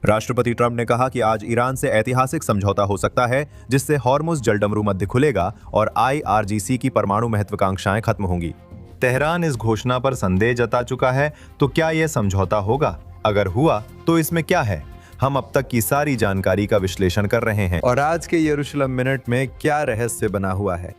राष्ट्रपति ट्रंप ने कहा कि आज ईरान से ऐतिहासिक समझौता हो सकता है जिससे हॉर्मुज़ जलडमरू मध्य खुलेगा और IRGC की परमाणु महत्वाकांक्षाएं खत्म होंगी। तेहरान इस घोषणा पर संदेह जता चुका है, तो क्या यह समझौता होगा? अगर हुआ तो इसमें क्या है? हम अब तक की सारी जानकारी का विश्लेषण कर रहे हैं और आज के यरूशलेम मिनट में क्या रहस्य बना हुआ है।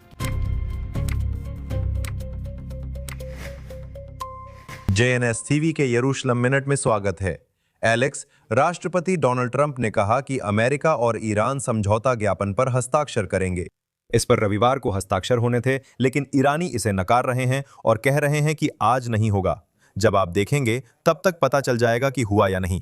JNS TV के यरूशलेम मिनट में स्वागत है। एलेक्स, राष्ट्रपति डोनाल्ड ट्रंप ने कहा कि अमेरिका और ईरान समझौता ज्ञापन पर हस्ताक्षर करेंगे। इस पर रविवार को हस्ताक्षर होने थे, लेकिन ईरानी इसे नकार रहे हैं और कह रहे हैं कि आज नहीं होगा। जब आप देखेंगे तब तक पता चल जाएगा कि हुआ या नहीं।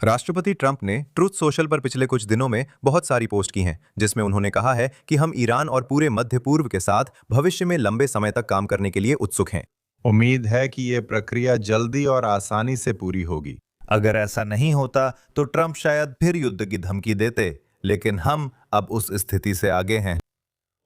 राष्ट्रपति ट्रंप ने ट्रुथ सोशल पर पिछले कुछ दिनों में बहुत सारी पोस्ट की हैं, जिसमें उन्होंने कहा है कि हम ईरान और पूरे मध्य पूर्व के साथ भविष्य में लंबे समय तक काम करने के लिए उत्सुक हैं। उम्मीद है कि ये प्रक्रिया जल्दी और आसानी से पूरी होगी। अगर ऐसा नहीं होता तो ट्रंप शायद फिर युद्ध की धमकी देते, लेकिन हम अब उस स्थिति से आगे हैं।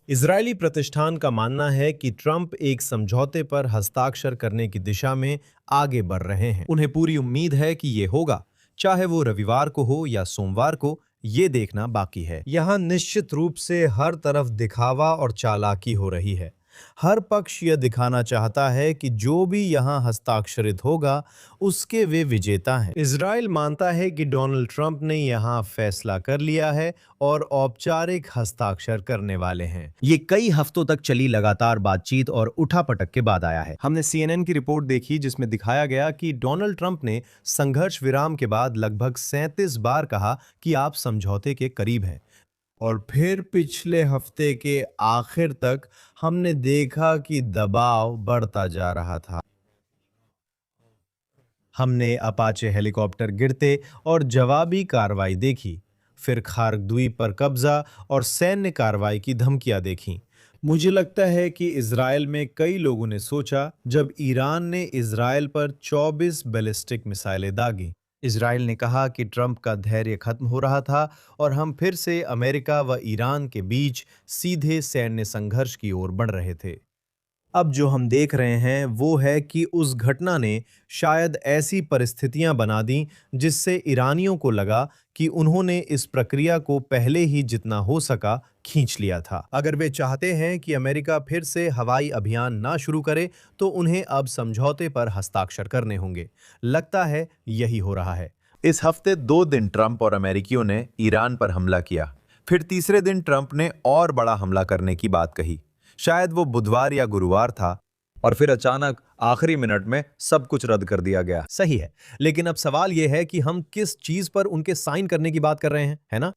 इजरायली प्रतिष्ठान का मानना है कि ट्रंप एक समझौते पर हस्ताक्षर करने की दिशा में आगे बढ़ रहे हैं। उन्हें पूरी उम्मीद है कि ये होगा, चाहे वो रविवार को हो या सोमवार को, ये देखना बाकी है। यहाँ निश्चित रूप से हर तरफ दिखावा और चालाकी हो रही है। हर पक्ष यह दिखाना चाहता है कि जो भी यहाँ हस्ताक्षरित होगा उसके वे विजेता हैं। इजराइल मानता है कि डोनाल्ड ट्रंप ने यहाँ फैसला कर लिया है और औपचारिक हस्ताक्षर करने वाले हैं। ये कई हफ्तों तक चली लगातार बातचीत और उठापटक के बाद आया है। हमने CNN की रिपोर्ट देखी जिसमें दिखाया गया कि डोनाल्ड ट्रंप ने संघर्ष विराम के बाद लगभग 37 बार कहा कि आप समझौते के करीब हैं, और फिर पिछले हफ्ते के आखिर तक हमने देखा कि दबाव बढ़ता जा रहा था। हमने अपाचे हेलीकॉप्टर गिरते और जवाबी कार्रवाई देखी, फिर खार्क द्वीप पर कब्जा और सैन्य कार्रवाई की धमकियां देखी। मुझे लगता है कि इजराइल में कई लोगों ने सोचा जब ईरान ने इजराइल पर 24 बैलिस्टिक मिसाइलें दागी। इजराइल ने कहा कि ट्रंप का धैर्य खत्म हो रहा था और हम फिर से अमेरिका व ईरान के बीच सीधे सैन्य संघर्ष की ओर बढ़ रहे थे। अब जो हम देख रहे हैं वो है कि उस घटना ने शायद ऐसी परिस्थितियां बना दी जिससे ईरानियों को लगा कि उन्होंने इस प्रक्रिया को पहले ही जितना हो सका खींच लिया था। अगर वे चाहते हैं कि अमेरिका फिर से हवाई अभियान ना शुरू करे तो उन्हें अब समझौते पर हस्ताक्षर करने होंगे। लगता है यही हो रहा है। इस हफ्ते 2 दिन ट्रंप और अमेरिकियों ने ईरान पर हमला किया। फिर तीसरे दिन ट्रंप ने और बड़ा हमला करने की बात कही। शायद वो बुधवार या गुरुवार था, और फिर अचानक आखिरी मिनट में सब कुछ रद्द कर दिया गया। सही है, लेकिन अब सवाल यह है कि हम किस चीज पर उनके साइन करने की बात कर रहे हैं, है ना?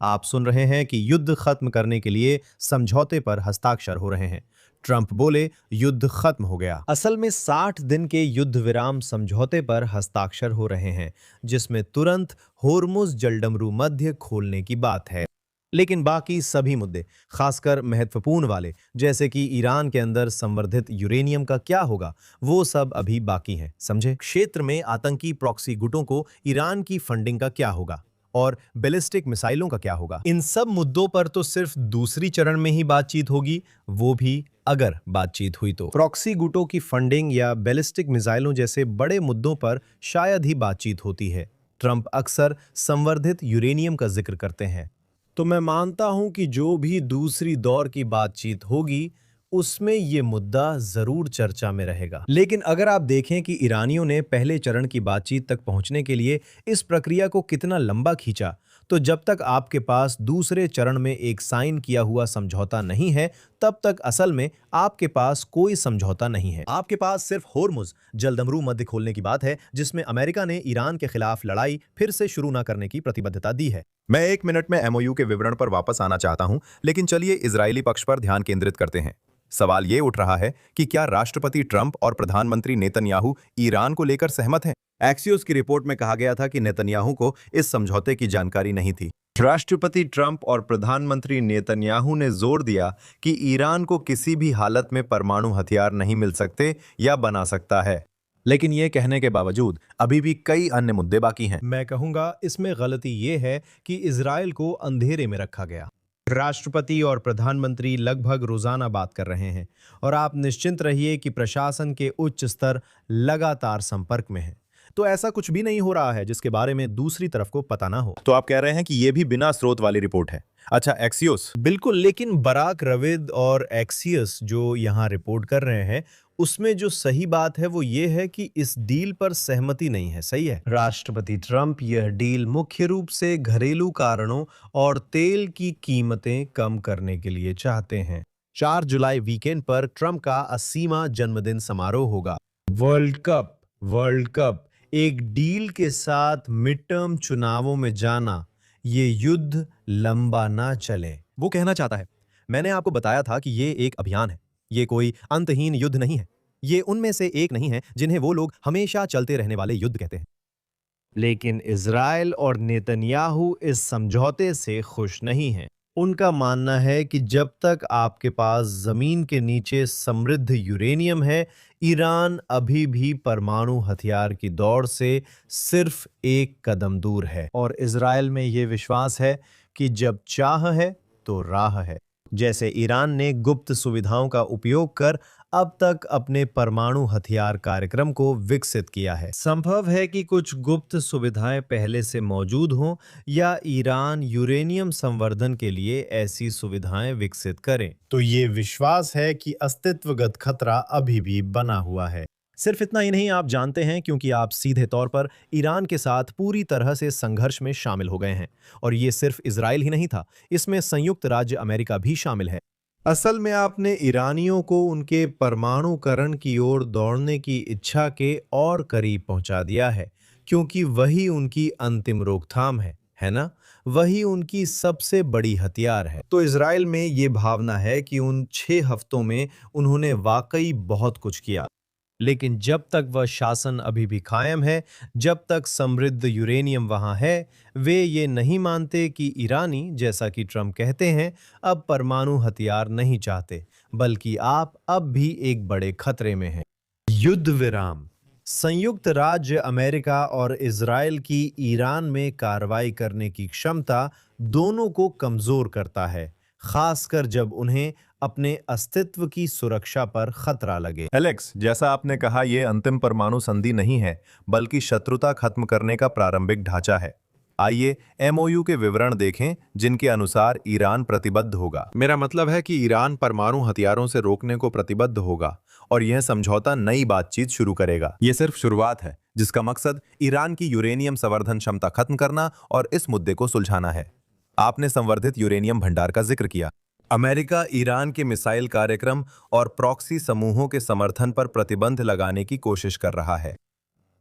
आप सुन रहे हैं कि युद्ध खत्म करने के लिए समझौते पर हस्ताक्षर हो रहे हैं। ट्रंप बोले युद्ध खत्म हो गया। असल में 60 दिन के युद्ध विराम समझौते पर हस्ताक्षर हो रहे हैं, जिसमें तुरंत होर्मुज़ जलडमरू मध्य खोलने की बात है। लेकिन बाकी सभी मुद्दे, खासकर महत्वपूर्ण वाले जैसे कि ईरान के अंदर संवर्धित यूरेनियम का क्या होगा, वो सब अभी बाकी हैं। समझे? क्षेत्र में आतंकी प्रॉक्सी गुटों को ईरान की फंडिंग का क्या होगा और बैलिस्टिक मिसाइलों का क्या होगा? इन सब मुद्दों पर तो सिर्फ दूसरी चरण में ही बातचीत होगी, वो भी अगर बातचीत हुई तो। प्रॉक्सी गुटों की फंडिंग या बैलिस्टिक मिसाइलों जैसे बड़े मुद्दों पर शायद ही बातचीत होती है। ट्रंप अक्सर संवर्धित यूरेनियम का जिक्र करते हैं, तो मैं मानता हूं कि जो भी दूसरी दौर की बातचीत होगी उसमें ये मुद्दा जरूर चर्चा में रहेगा। लेकिन अगर आप देखें कि ईरानियों ने पहले चरण की बातचीत तक पहुंचने के लिए इस प्रक्रिया को कितना लंबा खींचा, तो जब तक आपके पास दूसरे चरण में एक साइन किया हुआ समझौता नहीं है, तब तक असल में आपके पास कोई समझौता नहीं है। आपके पास सिर्फ होर्मुज़ जलडमरू मध्य खोलने की बात है, जिसमें अमेरिका ने ईरान के खिलाफ लड़ाई फिर से शुरू न करने की प्रतिबद्धता दी है। मैं 1 मिनट में MOU के विवरण पर वापस आना चाहता हूं, लेकिन चलिए इजरायली पक्ष पर ध्यान केंद्रित करते हैं। सवाल ये उठ रहा है कि क्या राष्ट्रपति ट्रंप और प्रधानमंत्री नेतन्याहू ईरान को लेकर सहमत हैं? एक्सियोस की रिपोर्ट में कहा गया था कि नेतन्याहू को इस समझौते की जानकारी नहीं थी। राष्ट्रपति ट्रंप और प्रधानमंत्री नेतन्याहू ने जोर दिया कि ईरान को किसी भी हालत में परमाणु हथियार नहीं मिल सकते या बना सकता है। लेकिन ये कहने के बावजूद अभी भी कई अन्य मुद्दे बाकी हैं। मैं कहूंगा इसमें गलती ये है कि इजराइल को अंधेरे में रखा गया। राष्ट्रपति और प्रधानमंत्री लगभग रोजाना बात कर रहे हैं और आप निश्चिंत रहिए कि प्रशासन के उच्च स्तर लगातार संपर्क में हैं। तो ऐसा कुछ भी नहीं हो रहा है जिसके बारे में दूसरी तरफ को पता ना हो। तो आप कह रहे हैं कि यह भी बिना स्रोत वाली रिपोर्ट है? अच्छा, एक्सियोस। बिल्कुल, लेकिन बराक रविद और एक्सियस जो यहाँ रिपोर्ट कर रहे हैं उसमें जो सही बात है वो ये है कि इस डील पर सहमति नहीं है। सही है। राष्ट्रपति ट्रंप यह डील मुख्य रूप से घरेलू कारणों और तेल की कीमतें कम करने के लिए चाहते हैं। 4 जुलाई वीकेंड पर ट्रंप का 80वां जन्मदिन समारोह होगा। वर्ल्ड कप एक डील के साथ मिड टर्म चुनावों में जाना, ये युद्ध लंबा ना चले, वो कहना चाहता है। मैंने आपको बताया था कि ये एक अभियान है, ये कोई अंतहीन युद्ध नहीं है। ये उनमें से एक नहीं है जिन्हें वो लोग हमेशा चलते रहने वाले युद्ध कहते हैं। लेकिन इजराइल और नेतन्याहू इस समझौते से खुश नहीं हैं। उनका मानना है कि जब तक आपके पास जमीन के नीचे समृद्ध यूरेनियम है, ईरान अभी भी परमाणु हथियार की दौड़ से सिर्फ एक कदम दूर है। और इजराइल में ये विश्वास है कि जब चाह है तो राह है। जैसे ईरान ने गुप्त सुविधाओं का उपयोग कर अब तक अपने परमाणु हथियार कार्यक्रम को विकसित किया है। संभव है कि कुछ गुप्त सुविधाएं पहले से मौजूद हों या ईरान यूरेनियम संवर्धन के लिए ऐसी सुविधाएं विकसित करे। तो ये विश्वास है कि अस्तित्वगत खतरा अभी भी बना हुआ है। सिर्फ इतना ही नहीं, आप जानते हैं क्योंकि आप सीधे तौर पर ईरान के साथ पूरी तरह से संघर्ष में शामिल हो गए हैं। और ये सिर्फ इजराइल ही नहीं था, इसमें संयुक्त राज्य अमेरिका भी शामिल है। असल में आपने ईरानियों को उनके परमाणुकरण की ओर दौड़ने की इच्छा के और करीब पहुंचा दिया है, क्योंकि वही उनकी अंतिम रोकथाम है ना? वही उनकी सबसे बड़ी हथियार है। तो इजराइल में ये भावना है कि उन 6 हफ्तों में उन्होंने वाकई बहुत कुछ किया। लेकिन जब तक वह शासन अभी भी कायम है, जब तक समृद्ध यूरेनियम वहां है, वे ये नहीं मानते कि ईरानी, जैसा कि ट्रंप कहते हैं, अब परमाणु हथियार नहीं चाहते, बल्कि आप अब भी एक बड़े खतरे में हैं। युद्ध विराम। संयुक्त राज्य अमेरिका और इजराइल की ईरान में कार्रवाई करने की क्षमता दोनों को कमजोर करता है, खासकर जब उन्हें अपने अस्तित्व की सुरक्षा पर खतरा लगे। एलेक्स, जैसा आपने कहा, यह अंतिम परमाणु संधि नहीं है, बल्कि शत्रुता खत्म करने का प्रारंभिक ढांचा है। आइए एमओयू के विवरण देखें, जिनके अनुसार ईरान प्रतिबद्ध होगा। मेरा मतलब है कि ईरान परमाणु हथियारों से रोकने को प्रतिबद्ध होगा और यह समझौता नई बातचीत शुरू करेगा। यह सिर्फ शुरुआत है, जिसका मकसद ईरान की यूरेनियम संवर्धन क्षमता खत्म करना और इस मुद्दे को सुलझाना है। आपने संवर्धित यूरेनियम भंडार का जिक्र किया। अमेरिका ईरान के मिसाइल कार्यक्रम और प्रॉक्सी समूहों के समर्थन पर प्रतिबंध लगाने की कोशिश कर रहा है,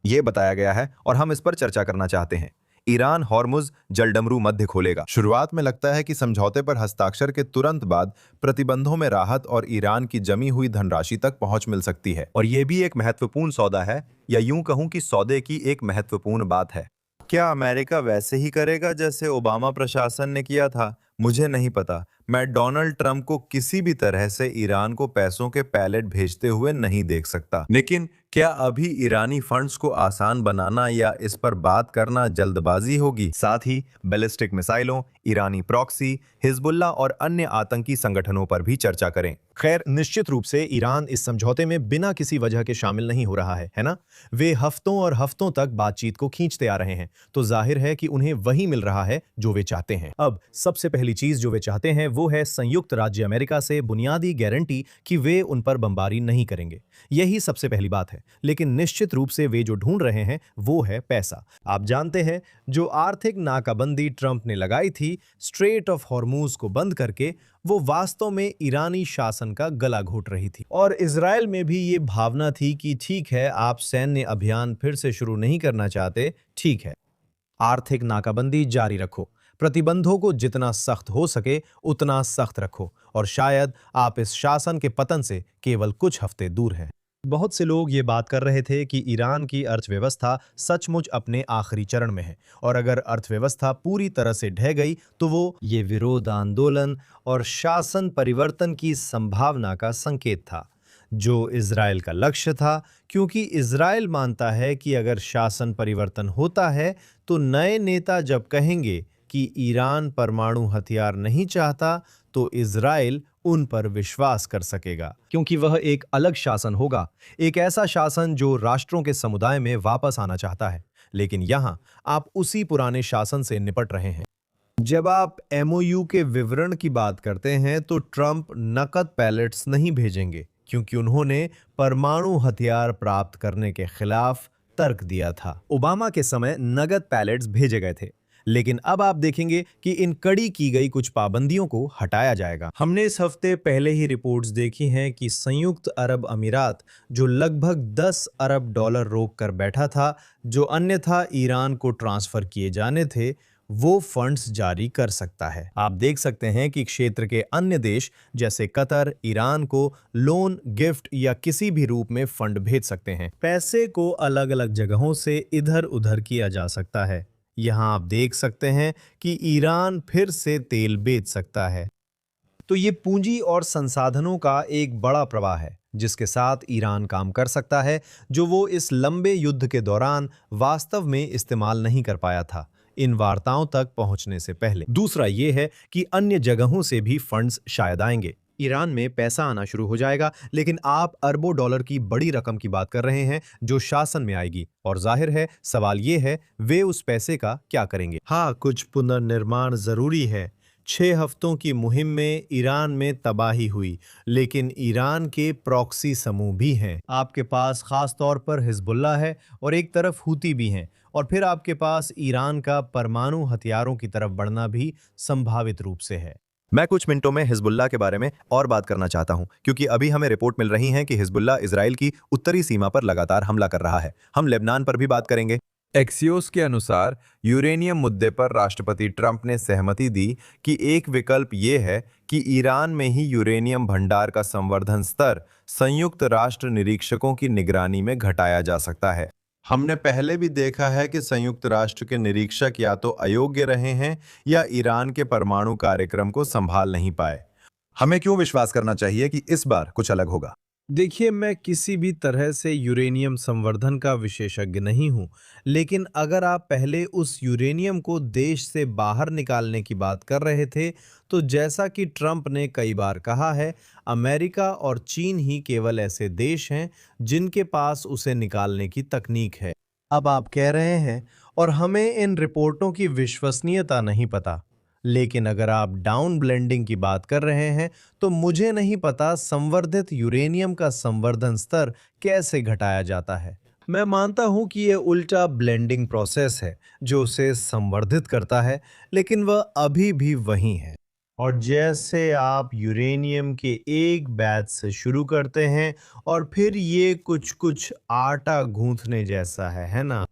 यह बताया गया है, और हम इस पर चर्चा करना चाहते हैं। ईरान हॉर्मुज जलडमरू मध्य खोलेगा। शुरुआत में लगता है कि समझौते पर हस्ताक्षर के तुरंत बाद प्रतिबंधों में राहत और ईरान की जमी हुई धनराशि तक पहुंच मिल सकती है, और यह भी एक महत्वपूर्ण सौदा है, या यूं कहूं कि सौदे की एक महत्वपूर्ण बात है। क्या अमेरिका वैसे ही करेगा जैसे ओबामा प्रशासन ने किया था? मुझे नहीं पता। मैं डोनाल्ड ट्रंप को किसी भी तरह से ईरान को पैसों के पैलेट भेजते हुए नहीं देख सकता। लेकिन क्या अभी ईरानी फंड्स को आसान बनाना या इस पर बात करना जल्दबाजी होगी? साथ ही बैलिस्टिक मिसाइलों, ईरानी प्रॉक्सी, हिजबुल्लाह और अन्य आतंकी संगठनों पर भी चर्चा करें। खैर, निश्चित रूप से ईरान इस समझौते में बिना किसी वजह के शामिल नहीं हो रहा है ना? वे हफ्तों और हफ्तों तक बातचीत को खींचते आ रहे हैं, तो जाहिर है कि उन्हें वही मिल रहा है जो वे चाहते हैं। अब सबसे पहली चीज जो वे चाहते हैं वो है संयुक्त राज्य अमेरिका से बुनियादी गारंटी कि वे उन पर बमबारी नहीं करेंगे। यही सबसे पहली बात है। लेकिन निश्चित रूप से वे जो ढूंढ रहे हैं वो है पैसा। आप जानते हैं, जो आर्थिक नाकाबंदी ट्रंप ने लगाई थी स्ट्रेट ऑफ हॉर्मुज को बंद करके, वो वास्तव में ईरानी शासन का गला घोट रही थी। और इजराइल में भी ये भावना थी कि ठीक है, आप सैन्य अभियान फिर से शुरू नहीं करना चाहते, ठीक है, आर्थिक नाकाबंदी जारी रखो, प्रतिबंधों को जितना सख्त हो सके उतना सख्त रखो, और शायद आप इस शासन के पतन से केवल कुछ हफ्ते दूर हैं। बहुत से लोग ये बात कर रहे थे कि ईरान की अर्थव्यवस्था सचमुच अपने आखिरी चरण में है, और अगर अर्थव्यवस्था पूरी तरह से ढह गई तो वो ये विरोध आंदोलन और शासन परिवर्तन की संभावना का संकेत था, जो इजराइल का लक्ष्य था, क्योंकि इजराइल मानता है कि अगर शासन परिवर्तन होता है तो नए नेता जब कहेंगे कि ईरान परमाणु हथियार नहीं चाहता, तो इजराइल उन पर विश्वास कर सकेगा, क्योंकि वह एक अलग शासन होगा, एक ऐसा शासन जो राष्ट्रों के समुदाय में वापस आना चाहता है। लेकिन यहां आप उसी पुराने शासन से निपट रहे हैं। जब आप एमओयू के विवरण की बात करते हैं तो ट्रंप नकद पैलेट्स नहीं भेजेंगे, क्योंकि उन्होंने परमाणु हथियार प्राप्त करने के खिलाफ तर्क दिया था। ओबामा के समय नगद पैलेट्स भेजे गए थे, लेकिन अब आप देखेंगे कि इन कड़ी की गई कुछ पाबंदियों को हटाया जाएगा। हमने इस हफ्ते पहले ही रिपोर्ट्स देखी हैं कि संयुक्त अरब अमीरात, जो लगभग 10 अरब डॉलर रोक कर बैठा था, जो अन्यथा ईरान को ट्रांसफर किए जाने थे, वो फंड्स जारी कर सकता है। आप देख सकते हैं कि क्षेत्र के अन्य देश जैसे कतर ईरान को लोन, गिफ्ट या किसी भी रूप में फंड भेज सकते हैं। पैसे को अलग अलग जगहों से इधर उधर किया जा सकता है। यहाँ आप देख सकते हैं कि ईरान फिर से तेल बेच सकता है। तो ये पूंजी और संसाधनों का एक बड़ा प्रवाह है जिसके साथ ईरान काम कर सकता है, जो वो इस लंबे युद्ध के दौरान वास्तव में इस्तेमाल नहीं कर पाया था इन वार्ताओं तक पहुंचने से पहले। दूसरा ये है कि अन्य जगहों से भी फंड्स शायद आएंगे। ईरान में पैसा आना शुरू हो जाएगा, लेकिन आप अरबों डॉलर की बड़ी रकम की बात कर रहे हैं जो शासन में आएगी, और जाहिर है सवाल ये है वे उस पैसे का क्या करेंगे। हाँ, कुछ पुनर्निर्माण जरूरी है। 6 हफ्तों की मुहिम में ईरान में तबाही हुई, लेकिन ईरान के प्रॉक्सी समूह भी हैं। आपके पास खास तौर पर हिजबुल्लाह है और एक तरफ हूती भी हैं, और फिर आपके पास ईरान का परमाणु हथियारों की तरफ बढ़ना भी संभावित रूप से है। मैं कुछ मिनटों में हिजबुल्लाह के बारे में और बात करना चाहता हूं, क्योंकि अभी हमें रिपोर्ट मिल रही है कि हिजबुल्लाह इजराइल की उत्तरी सीमा पर लगातार हमला कर रहा है। हम लेबनान पर भी बात करेंगे। एक्सियोस के अनुसार यूरेनियम मुद्दे पर राष्ट्रपति ट्रंप ने सहमति दी कि एक विकल्प ये है कि ईरान में ही यूरेनियम भंडार का संवर्धन स्तर संयुक्त राष्ट्र निरीक्षकों की निगरानी में घटाया जा सकता है। हमने पहले भी देखा है कि संयुक्त राष्ट्र के निरीक्षक या तो अयोग्य रहे हैं या ईरान के परमाणु कार्यक्रम को संभाल नहीं पाए। हमें क्यों विश्वास करना चाहिए कि इस बार कुछ अलग होगा? देखिए, मैं किसी भी तरह से यूरेनियम संवर्धन का विशेषज्ञ नहीं हूं, लेकिन अगर आप पहले उस यूरेनियम को देश से बाहर निकालने की बात कर रहे थे, तो जैसा कि ट्रंप ने कई बार कहा है, अमेरिका और चीन ही केवल ऐसे देश हैं जिनके पास उसे निकालने की तकनीक है। अब आप कह रहे हैं, और हमें इन रिपोर्टों की विश्वसनीयता नहीं पता, लेकिन अगर आप डाउन ब्लेंडिंग की बात कर रहे हैं तो मुझे नहीं पता संवर्धित यूरेनियम का संवर्धन स्तर कैसे घटाया जाता है। मैं मानता हूं कि यह उल्टा ब्लेंडिंग प्रोसेस है जो उसे संवर्धित करता है, लेकिन वह अभी भी वही है। और जैसे आप यूरेनियम के एक बैच से शुरू करते हैं और फिर ये कुछ आटा गूंथने जैसा है ना?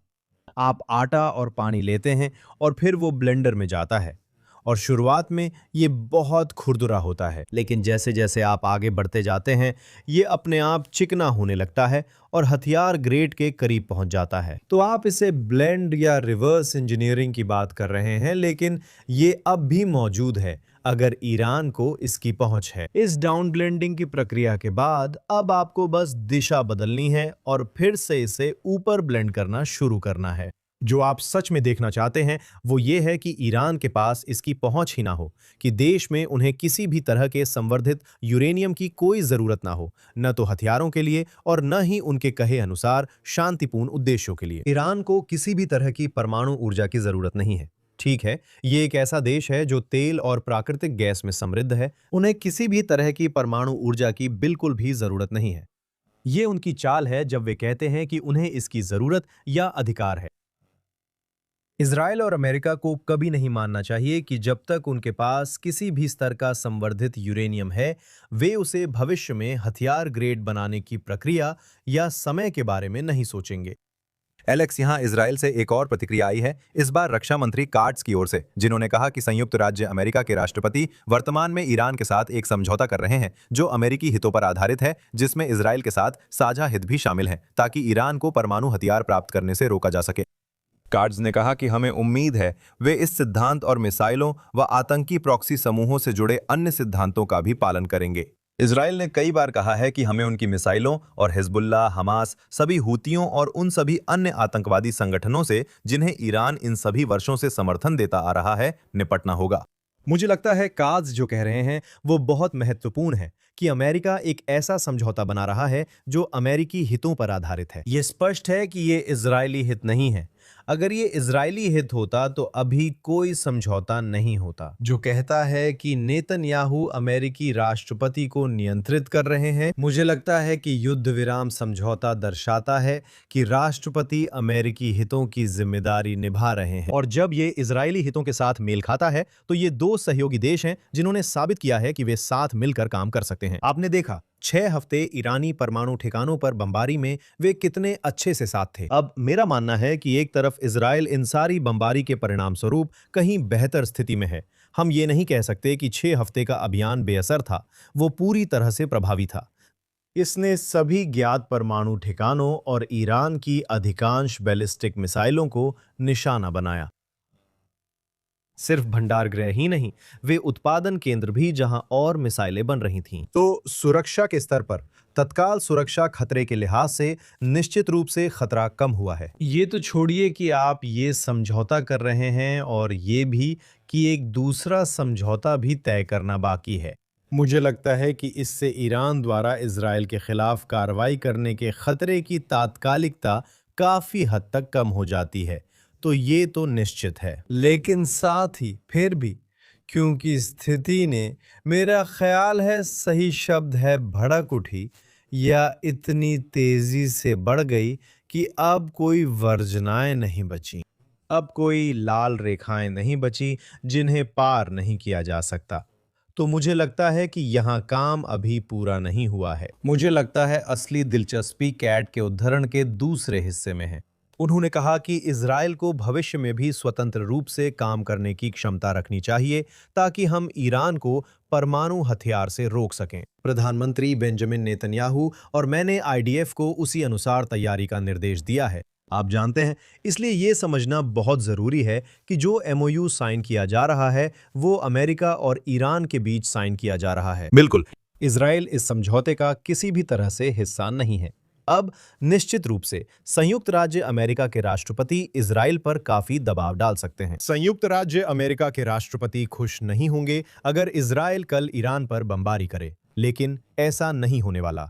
आप आटा और पानी लेते हैं और फिर वो ब्लेंडर में जाता है, और शुरुआत में ये बहुत खुरदुरा होता है, लेकिन जैसे जैसे आप आगे बढ़ते जाते हैं ये अपने आप चिकना होने लगता है और हथियार ग्रेड के करीब पहुंच जाता है। तो आप इसे ब्लेंड या रिवर्स इंजीनियरिंग की बात कर रहे हैं, लेकिन ये अब भी मौजूद है अगर ईरान को इसकी पहुंच है। इस डाउन ब्लेंडिंग की प्रक्रिया के बाद अब आपको बस दिशा बदलनी है और फिर से इसे ऊपर ब्लेंड करना शुरू करना है। जो आप सच में देखना चाहते हैं वो ये है कि ईरान के पास इसकी पहुंच ही ना हो, कि देश में उन्हें किसी भी तरह के संवर्धित यूरेनियम की कोई जरूरत ना हो, न तो हथियारों के लिए और न ही उनके कहे अनुसार शांतिपूर्ण उद्देश्यों के लिए। ईरान को किसी भी तरह की परमाणु ऊर्जा की जरूरत नहीं है। ठीक है, ये एक ऐसा देश है जो तेल और प्राकृतिक गैस में समृद्ध है। उन्हें किसी भी तरह की परमाणु ऊर्जा की बिल्कुल भी जरूरत नहीं है। ये उनकी चाल है जब वे कहते हैं कि उन्हें इसकी जरूरत या अधिकार है। इजराइल और अमेरिका को कभी नहीं मानना चाहिए कि जब तक उनके पास किसी भी स्तर का संवर्धित यूरेनियम है, वे उसे भविष्य में हथियार ग्रेड बनाने की प्रक्रिया या समय के बारे में नहीं सोचेंगे। एलेक्स, यहाँ इजराइल से एक और प्रतिक्रिया आई है, इस बार रक्षा मंत्री कार्ट्स की ओर से, जिन्होंने कहा कि संयुक्त राज्य अमेरिका के राष्ट्रपति वर्तमान में ईरान के साथ एक समझौता कर रहे हैं जो अमेरिकी हितों पर आधारित है, जिसमें इजराइल के साथ साझा हित भी शामिल हैं, ताकि ईरान को परमाणु हथियार प्राप्त करने से रोका जा सके। कार्ड्स ने कहा कि हमें उम्मीद है वे इस सिद्धांत और मिसाइलों व आतंकी प्रॉक्सी समूहों से जुड़े अन्य सिद्धांतों का भी पालन करेंगे। इजराइल ने कई बार कहा है कि हमें उनकी मिसाइलों और हिजबुल्लाह, हमास, सभी हूतियों और उन सभी अन्य आतंकवादी संगठनों से जिन्हें ईरान इन सभी वर्षों से समर्थन देता आ रहा है, निपटना होगा। मुझे लगता है काज जो कह रहे हैं वो बहुत महत्वपूर्ण है कि अमेरिका एक ऐसा समझौता बना रहा है जो अमेरिकी हितों पर आधारित है। ये स्पष्ट है कि ये इजरायली हित नहीं है। अगर ये इजरायली हित होता तो अभी कोई समझौता नहीं होता। जो कहता है कि नेतन्याहू अमेरिकी राष्ट्रपति को नियंत्रित कर रहे हैं, मुझे लगता है कि युद्ध विराम समझौता दर्शाता है कि राष्ट्रपति अमेरिकी हितों की जिम्मेदारी निभा रहे हैं। और जब ये इजरायली हितों के साथ मेल खाता है तो ये दो सहयोगी देश हैं जिन्होंने साबित किया है कि वे साथ मिलकर काम कर सकते हैं। आपने देखा 6 हफ्ते ईरानी परमाणु ठिकानों पर बमबारी में वे कितने अच्छे से साथ थे। अब मेरा मानना है कि एक तरफ इजराइल इन सारी बमबारी के परिणाम स्वरूप कहीं बेहतर स्थिति में है। हम ये नहीं कह सकते कि 6 हफ्ते का अभियान बेअसर था, वो पूरी तरह से प्रभावी था। इसने सभी ज्ञात परमाणु ठिकानों और ईरान की अधिकांश बैलिस्टिक मिसाइलों को निशाना बनाया। सिर्फ भंडारगृह ही नहीं, वे उत्पादन केंद्र भी जहां और मिसाइलें बन रही थीं। तो सुरक्षा के स्तर पर तत्काल सुरक्षा खतरे के लिहाज से निश्चित रूप से खतरा कम हुआ है। ये तो छोड़िए कि आप ये समझौता कर रहे हैं और ये भी कि एक दूसरा समझौता भी तय करना बाकी है। मुझे लगता है कि इससे ईरान द्वारा इजराइल के खिलाफ कार्रवाई करने के खतरे की तात्कालिकता काफी हद तक कम हो जाती है। तो ये तो निश्चित है, लेकिन साथ ही फिर भी क्योंकि स्थिति ने, मेरा ख्याल है सही शब्द है, भड़क उठी या इतनी तेजी से बढ़ गई कि अब कोई वर्जनाएं नहीं बची, अब कोई लाल रेखाएं नहीं बची जिन्हें पार नहीं किया जा सकता। तो मुझे लगता है कि यहाँ काम अभी पूरा नहीं हुआ है। मुझे लगता है असली दिलचस्पी कैट के उद्धरण के दूसरे हिस्से में है। उन्होंने कहा कि इजराइल को भविष्य में भी स्वतंत्र रूप से काम करने की क्षमता रखनी चाहिए ताकि हम ईरान को परमाणु हथियार से रोक सकें। प्रधानमंत्री बेंजामिन नेतन्याहू और मैंने आईडीएफ को उसी अनुसार तैयारी का निर्देश दिया है। आप जानते हैं, इसलिए ये समझना बहुत जरूरी है कि जो एमओयू साइन किया जा रहा है वो अमेरिका और ईरान के बीच साइन किया जा रहा है। बिल्कुल, इजराइल इस समझौते का किसी भी तरह से हिस्सा नहीं है। अब निश्चित रूप से संयुक्त राज्य अमेरिका के राष्ट्रपति इजराइल पर काफी दबाव डाल सकते हैं। संयुक्त राज्य अमेरिका के राष्ट्रपति खुश नहीं होंगे अगर इजराइल कल ईरान पर बमबारी करे, लेकिन ऐसा नहीं होने वाला।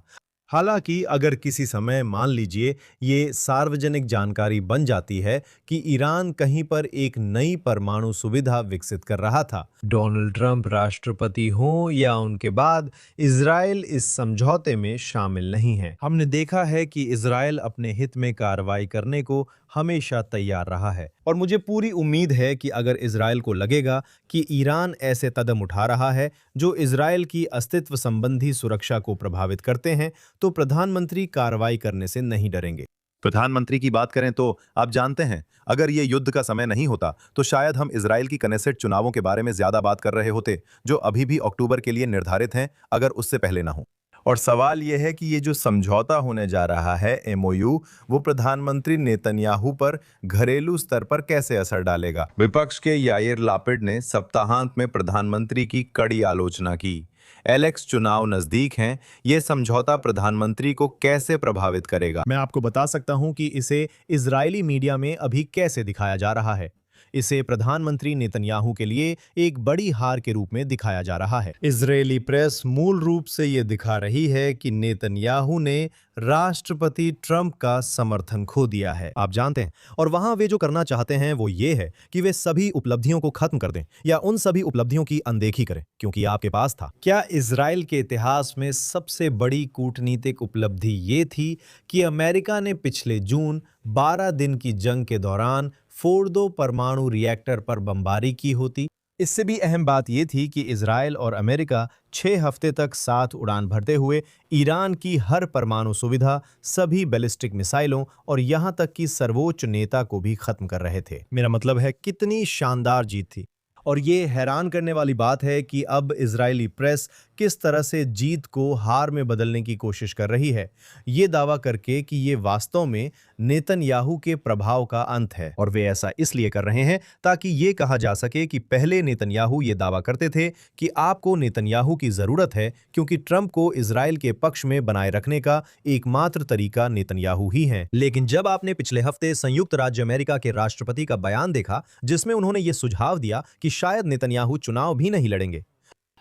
हालांकि अगर किसी समय मान लीजिए ये सार्वजनिक जानकारी बन जाती है कि ईरान कहीं पर एक नई परमाणु सुविधा विकसित कर रहा था, डोनाल्ड ट्रंप राष्ट्रपति हों या उनके बाद, इजराइल इस समझौते में शामिल नहीं है। हमने देखा है कि इजराइल अपने हित में कार्रवाई करने को हमेशा तैयार रहा है और मुझे पूरी उम्मीद है कि अगर इजराइल को लगेगा कि ईरान ऐसे कदम उठा रहा है जो इजराइल की अस्तित्व संबंधी सुरक्षा को प्रभावित करते हैं तो प्रधानमंत्री कार्रवाई करने से नहीं डरेंगे। प्रधानमंत्री की बात करें तो आप जानते हैं, अगर ये युद्ध का समय नहीं होता तो शायद हम इजराइल की कनेसेट चुनावों के बारे में ज्यादा बात कर रहे होते, जो अभी भी अक्टूबर के लिए निर्धारित हैं, अगर उससे पहले ना हो। और सवाल यह है कि ये जो समझौता होने जा रहा है एमओयू, वो प्रधानमंत्री नेतन्याहू पर घरेलू स्तर पर कैसे असर डालेगा। विपक्ष के यायर लापिड ने सप्ताहांत में प्रधानमंत्री की कड़ी आलोचना की। एलेक्स, चुनाव नजदीक हैं, ये समझौता प्रधानमंत्री को कैसे प्रभावित करेगा? मैं आपको बता सकता हूं कि इसे इजरायली मीडिया में अभी कैसे दिखाया जा रहा है। इसे प्रधानमंत्री नेतन्याहू के लिए एक बड़ी हार के रूप में दिखाया जा रहा है। इजरायली प्रेस मूल रूप से ये दिखा रही है कि नेतन्याहू ने राष्ट्रपति ट्रंप का समर्थन खो दिया है, आप जानते हैं। और वहां वे जो करना चाहते हैं वो ये है कि वे सभी उपलब्धियों को खत्म कर दें या उन सभी उपलब्धियों की अनदेखी करें क्योंकि आपके पास था। क्या इजराइल के इतिहास में सबसे बड़ी कूटनीतिक उपलब्धि ये थी कि अमेरिका ने पिछले जून 12 दिन की जंग के दौरान फोर्डो परमाणु रिएक्टर पर बमबारी की होती? इससे भी अहम बात यह थी कि इजराइल और अमेरिका 6 हफ्ते तक साथ उड़ान भरते हुए ईरान की हर परमाणु सुविधा, सभी बैलिस्टिक मिसाइलों और यहां तक कि सर्वोच्च नेता को भी खत्म कर रहे थे। मेरा मतलब है कितनी शानदार जीत थी। और ये हैरान करने वाली बात है कि अब इजरायली प्रेस किस तरह से जीत को हार में बदलने की कोशिश कर रही है, ये दावा करके कि ये वास्तव में नेतन्याहू के प्रभाव का अंत है। और वे ऐसा इसलिए कर रहे हैं ताकि ये कहा जा सके कि पहले नेतन्याहू ये दावा करते थे कि आपको नेतन्याहू की जरूरत है क्योंकि ट्रंप को इजराइल के पक्ष में बनाए रखने का एकमात्र तरीका नेतन्याहू ही है। लेकिन जब आपने पिछले हफ्ते संयुक्त राज्य अमेरिका के राष्ट्रपति का बयान देखा जिसमें उन्होंने ये सुझाव दिया कि कि शायद नेतन्याहू चुनाव भी नहीं लड़ेंगे।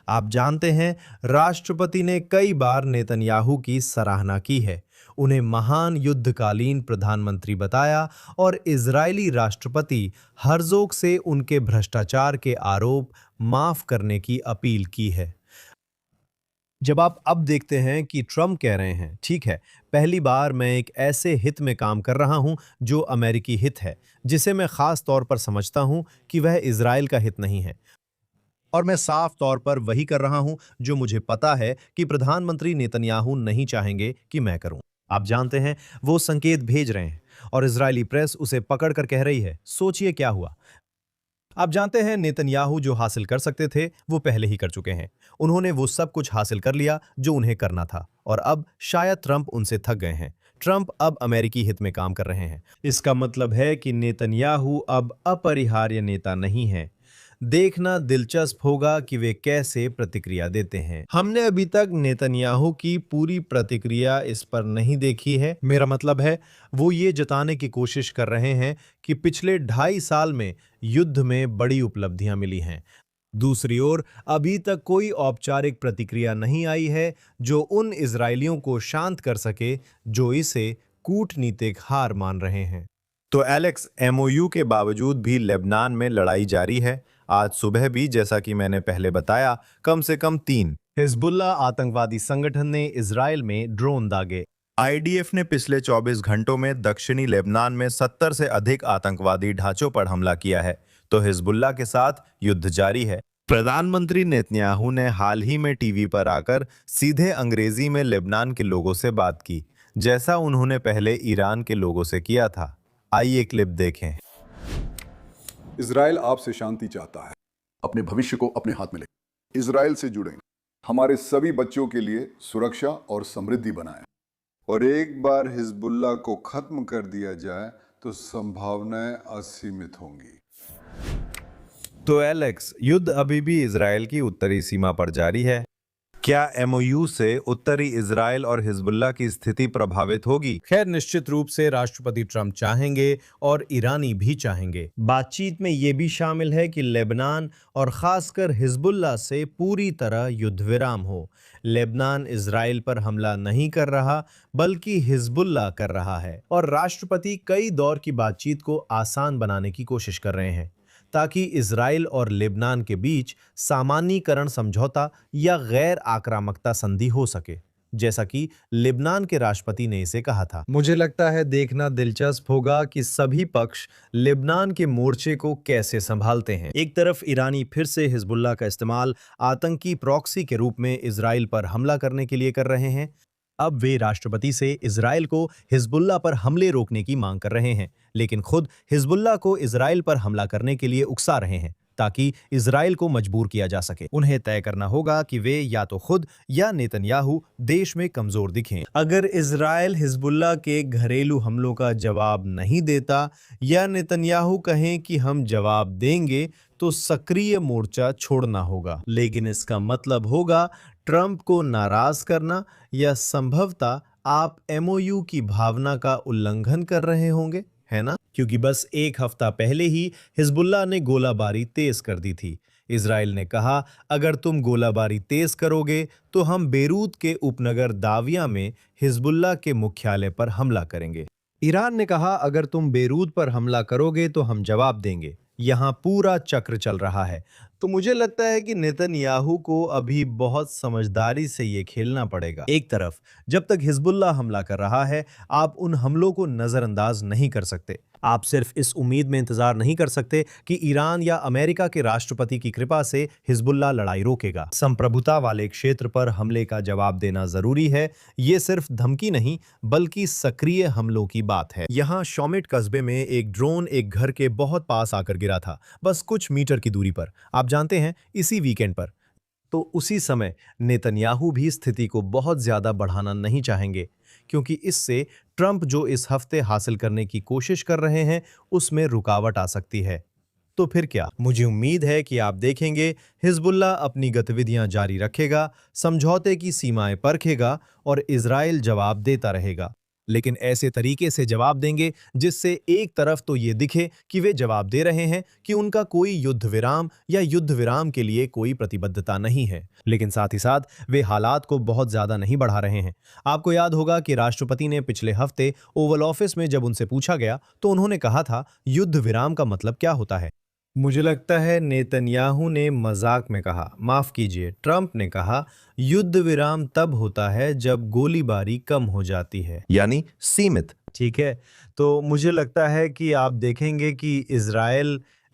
आप जानते हैं, राष्ट्रपति ने कई बार नेतन्याहू की सराहना की है, उन्हें महान युद्धकालीन प्रधानमंत्री बताया और इजरायली राष्ट्रपति हर्जोग से उनके भ्रष्टाचार के आरोप माफ करने की अपील की है। जब आप अब देखते हैं कि ट्रंप कह रहे हैं, ठीक है, पहली बार मैं एक ऐसे हित में काम कर रहा हूं जो अमेरिकी हित है, जिसे मैं खास तौर पर समझता हूं कि वह इजराइल का हित नहीं है, और मैं साफ तौर पर वही कर रहा हूं जो मुझे पता है कि प्रधानमंत्री नेतन्याहू नहीं चाहेंगे कि मैं करूं। आप जानते हैं, वो संकेत भेज रहे हैं और इजरायली प्रेस उसे पकड़ कर कह रही है। सोचिए क्या हुआ। आप जानते हैं, नेतन्याहू जो हासिल कर सकते थे वो पहले ही कर चुके हैं। उन्होंने वो सब कुछ हासिल कर लिया जो उन्हें करना था, और अब शायद ट्रंप उनसे थक गए हैं। ट्रंप अब अमेरिकी हित में काम कर रहे हैं। इसका मतलब है कि नेतन्याहू अब अपरिहार्य नेता नहीं है। देखना दिलचस्प होगा कि वे कैसे प्रतिक्रिया देते हैं। हमने अभी तक नेतन्याहू की पूरी प्रतिक्रिया इस पर नहीं देखी है। मेरा मतलब है, वो ये जताने की कोशिश कर रहे हैं कि पिछले 2.5 साल में युद्ध में बड़ी उपलब्धियां मिली हैं। दूसरी ओर, अभी तक कोई औपचारिक प्रतिक्रिया नहीं आई है जो उन इजरायलियों को शांत कर सके जो इसे कूटनीतिक हार मान रहे हैं। तो एलेक्स, एमओयू के बावजूद भी लेबनान में लड़ाई जारी है। आज सुबह भी, जैसा कि मैंने पहले बताया, कम से कम 3 हिजबुल्लाह आतंकवादी संगठन ने इजराइल में ड्रोन दागे। आईडीएफ ने पिछले 24 घंटों में दक्षिणी लेबनान में 70 से अधिक आतंकवादी ढांचों पर हमला किया है। तो हिजबुल्लाह के साथ युद्ध जारी है। प्रधानमंत्री नेतन्याहू ने हाल ही में टीवी पर आकर सीधे अंग्रेजी में लेबनान के लोगों से बात की, जैसा उन्होंने पहले ईरान के लोगों से किया था। आइए क्लिप देखें। इजराइल आपसे शांति चाहता है, अपने भविष्य को अपने हाथ में ले। इजराइल से जुड़ें, हमारे सभी बच्चों के लिए सुरक्षा और समृद्धि बनाएं। और एक बार हिजबुल्लाह को खत्म कर दिया जाए तो संभावनाएं असीमित होंगी। तो एलेक्स, युद्ध अभी भी इजराइल की उत्तरी सीमा पर जारी है। क्या एमओयू से उत्तरी इजराइल और हिजबुल्लाह की स्थिति प्रभावित होगी? खैर, निश्चित रूप से राष्ट्रपति ट्रंप चाहेंगे और ईरानी भी चाहेंगे। बातचीत में ये भी शामिल है कि लेबनान और खासकर हिजबुल्लाह से पूरी तरह युद्ध विराम हो। लेबनान इजराइल पर हमला नहीं कर रहा, बल्कि हिजबुल्लाह कर रहा है, और राष्ट्रपति कई दौर की बातचीत को आसान बनाने की कोशिश कर रहे हैं ताकि इजराइल और लेबनान के बीच सामान्यीकरण समझौता या गैर आक्रामकता संधि हो सके, जैसा कि लेबनान के राष्ट्रपति ने इसे कहा था। मुझे लगता है देखना दिलचस्प होगा कि सभी पक्ष लेबनान के मोर्चे को कैसे संभालते हैं। एक तरफ ईरानी फिर से हिजबुल्लाह का इस्तेमाल आतंकी प्रॉक्सी के रूप में इजराइल पर हमला करने के लिए कर रहे हैं। अब वे राष्ट्रपति से इजराइल को हिजबुल्लाह पर हमले रोकने की मांग कर रहे हैं, लेकिन खुद हिजबुल्लाह को इजराइल पर हमला करने के लिए उकसा रहे हैं ताकि इजराइल को मजबूर किया जा सके। उन्हें तय करना होगा कि वे या तो खुद या नेतन्याहू देश में कमजोर दिखें। अगर इजराइल हिजबुल्लाह के घरेलू हमलों का जवाब नहीं देता या नेतन्याहू कहें कि हम जवाब देंगे, तो सक्रिय मोर्चा छोड़ना होगा। लेकिन इसका मतलब होगा ट्रंप को नाराज करना, या संभवतः आप एमओयू की भावना का उल्लंघन कर रहे होंगे, है ना? क्योंकि बस एक हफ्ता पहले ही हिजबुल्लाह ने गोलाबारी तेज कर दी थी। इजराइल ने कहा, अगर तुम गोलाबारी तेज करोगे तो हम बेरूत के उपनगर दाविया में हिजबुल्लाह के मुख्यालय पर हमला करेंगे। ईरान ने कहा, अगर तुम बेरूत पर हमला करोगे तो हम जवाब देंगे। यहाँ पूरा चक्र चल रहा है। तो मुझे लगता है कि नेतन्याहू को अभी बहुत समझदारी से ये खेलना पड़ेगा। एक तरफ जब तक हिजबुल्लाह हमला कर रहा है, आप उन हमलों को नजरअंदाज नहीं कर सकते। आप सिर्फ इस उम्मीद में इंतजार नहीं कर सकते कि ईरान या अमेरिका के राष्ट्रपति की कृपा से हिजबुल्लाह लड़ाई रोकेगा। संप्रभुता वाले क्षेत्र पर हमले का जवाब देना जरूरी है। ये सिर्फ धमकी नहीं, बल्कि सक्रिय हमलों की बात है। यहाँ शॉमिट कस्बे में एक ड्रोन एक घर के बहुत पास आकर गिरा था, बस कुछ मीटर की दूरी पर। आप जानते हैं, इसी वीकेंड पर। तो उसी समय नेतन्याहू भी स्थिति को बहुत ज्यादा बढ़ाना नहीं चाहेंगे, क्योंकि इससे ट्रंप जो इस हफ्ते हासिल करने की कोशिश कर रहे हैं उसमें रुकावट आ सकती है। तो फिर क्या? मुझे उम्मीद है कि आप देखेंगे हिजबुल्लाह अपनी गतिविधियां जारी रखेगा, समझौते की सीमाएं परखेगा और इजराइल जवाब देता रहेगा। लेकिन ऐसे तरीके से जवाब देंगे जिससे एक तरफ तो ये दिखे कि वे जवाब दे रहे हैं कि उनका कोई युद्ध विराम या युद्ध विराम के लिए कोई प्रतिबद्धता नहीं है, लेकिन साथ ही साथ वे हालात को बहुत ज्यादा नहीं बढ़ा रहे हैं। आपको याद होगा कि राष्ट्रपति ने पिछले हफ्ते ओवल ऑफिस में जब उनसे पूछा गया तो उन्होंने कहा था, युद्ध विराम का मतलब क्या होता है? मुझे लगता है नेतन्याहू ने मजाक में कहा, माफ कीजिए, ट्रंप ने कहा, युद्ध विराम तब होता है जब गोलीबारी कम हो जाती है, यानी सीमित। ठीक है। तो मुझे लगता है कि आप देखेंगे कि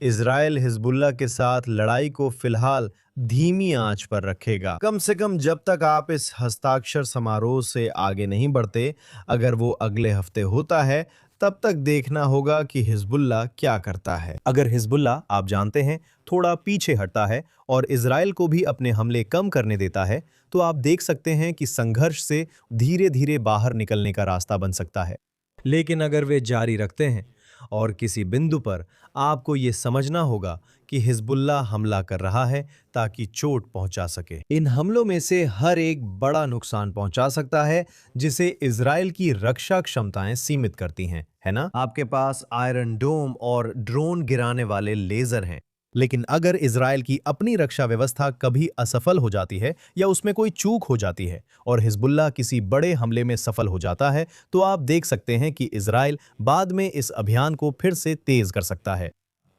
इजराइल हिजबुल्लाह के साथ लड़ाई को फिलहाल धीमी आंच पर रखेगा, कम से कम जब तक आप इस हस्ताक्षर समारोह से आगे नहीं बढ़ते। अगर वो अगले हफ्ते होता है तब तक देखना होगा कि हिजबुल्लाह क्या करता है। अगर हिजबुल्लाह, आप जानते हैं, थोड़ा पीछे हटता है और इजराइल को भी अपने हमले कम करने देता है तो आप देख सकते हैं कि संघर्ष से धीरे धीरे बाहर निकलने का रास्ता बन सकता है। लेकिन अगर वे जारी रखते हैं और किसी बिंदु पर आपको ये समझना होगा कि हिजबुल्लाह हमला कर रहा है ताकि चोट पहुंचा सके। इन हमलों में से हर एक बड़ा नुकसान पहुंचा सकता है जिसे इजराइल की रक्षा क्षमताएं सीमित करती हैं, है ना? आपके पास आयरन डोम और ड्रोन गिराने वाले लेजर हैं, लेकिन अगर इजराइल की अपनी रक्षा व्यवस्था कभी असफल हो जाती है या उसमें कोई चूक हो जाती है और हिजबुल्लाह किसी बड़े हमले में सफल हो जाता है तो आप देख सकते हैं कि इजराइल बाद में इस अभियान को फिर से तेज कर सकता है।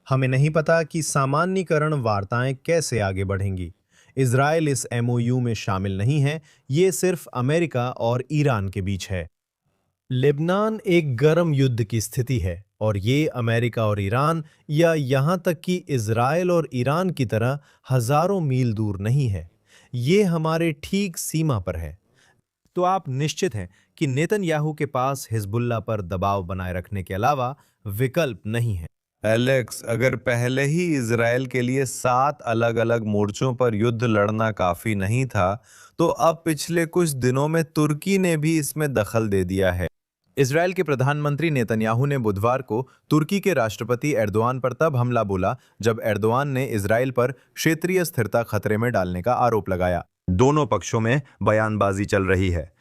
हमें नहीं पता कि सामान्यीकरण वार्ताएं कैसे आगे बढ़ेंगी। इजराइल इस एमओयू में शामिल नहीं है, ये सिर्फ अमेरिका और ईरान के बीच है। लेबनान एक गर्म युद्ध की स्थिति है और ये अमेरिका और ईरान या यहाँ तक कि इजराइल और ईरान की तरह हजारों मील दूर नहीं है, ये हमारे ठीक सीमा पर है। तो आप निश्चित हैं कि नेतन्याहू के पास हिजबुल्लाह पर दबाव बनाए रखने के अलावा विकल्प नहीं है। एलेक्स, अगर पहले ही इजराइल के लिए 7 अलग-अलग मोर्चों पर युद्ध लड़ना काफी नहीं था, तो अब पिछले कुछ दिनों में तुर्की ने भी इसमें दखल दे दिया है। इजराइल के प्रधानमंत्री नेतन्याहू ने बुधवार को तुर्की के राष्ट्रपति एर्दोआन पर तब हमला बोला जब एर्दोआन ने इजराइल पर क्षेत्रीय स्थिरता खतरे में डालने का आरोप लगाया। दोनों पक्षों में बयानबाजी चल रही है।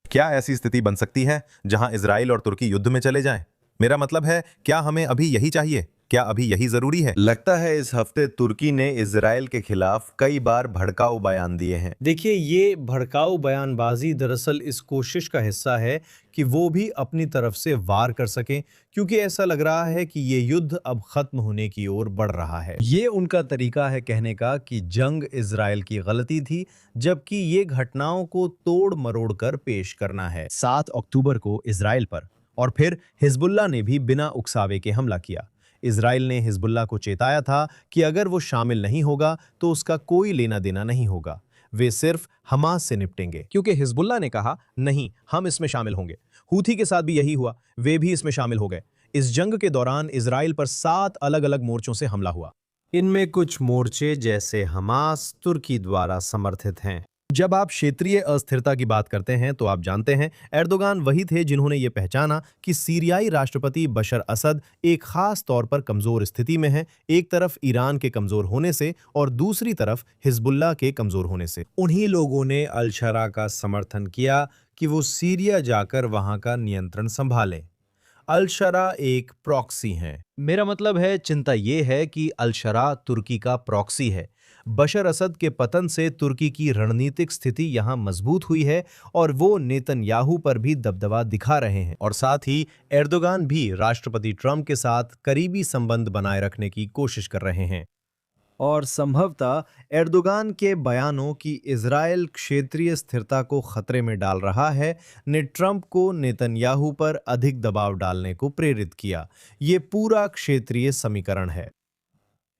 क्या ऐसी स्थिति बन सकती है जहां इजराइल और तुर्की युद्ध में चले जाएं? मेरा मतलब है, क्या हमें अभी यही चाहिए? क्या अभी यही जरूरी है? लगता है इस हफ्ते तुर्की ने इजराइल के खिलाफ कई बार भड़काऊ बयान दिए हैं। देखिए, ये भड़काऊ बयानबाजी दरअसल इस कोशिश का हिस्सा है कि वो भी अपनी तरफ से वार कर सकें, क्योंकि ऐसा लग रहा है कि ये युद्ध अब खत्म होने की ओर बढ़ रहा है। ये उनका तरीका है कहने का कि जंग इजराइल की गलती थी, जबकि ये घटनाओं को तोड़ मरोड़ कर पेश करना है। 7 अक्टूबर को इजराइल पर और फिर हिजबुल्लाह ने भी बिना उकसावे के हमला किया। इजराइल ने हिजबुल्लाह को चेताया था कि अगर वो शामिल नहीं होगा तो उसका कोई लेना देना नहीं होगा, वे सिर्फ हमास से निपटेंगे, क्योंकि हिजबुल्लाह ने कहा नहीं, हम इसमें शामिल होंगे। हूथी के साथ भी यही हुआ, वे भी इसमें शामिल हो गए। इस जंग के दौरान इजराइल पर 7 अलग-अलग मोर्चों से हमला हुआ। इनमें कुछ मोर्चे जैसे हमास तुर्की द्वारा समर्थित हैं। जब आप क्षेत्रीय अस्थिरता की बात करते हैं तो आप जानते हैं, एर्दोगान वही थे जिन्होंने ये पहचाना कि सीरियाई राष्ट्रपति बशर असद एक खास तौर पर कमजोर स्थिति में है, एक तरफ ईरान के कमजोर होने से और दूसरी तरफ हिजबुल्लाह के कमजोर होने से। उन्हीं लोगों ने अल शरा का समर्थन किया कि वो सीरिया जाकर वहां का नियंत्रण संभालें। अल शरा एक प्रॉक्सी हैं। मेरा मतलब है, चिंता ये है कि अल शरा तुर्की का प्रॉक्सी है। बशर असद के पतन से तुर्की की रणनीतिक स्थिति यहां मजबूत हुई है और वो नेतन्याहू पर भी दबदबा दिखा रहे हैं, और साथ ही एर्दोगान भी राष्ट्रपति ट्रंप के साथ करीबी संबंध बनाए रखने की कोशिश कर रहे हैं। और संभवतः एर्दोगान के बयानों की इजराइल क्षेत्रीय स्थिरता को खतरे में डाल रहा है ने ट्रंप को नेतन्याहू पर अधिक दबाव डालने को प्रेरित किया। ये पूरा क्षेत्रीय समीकरण है।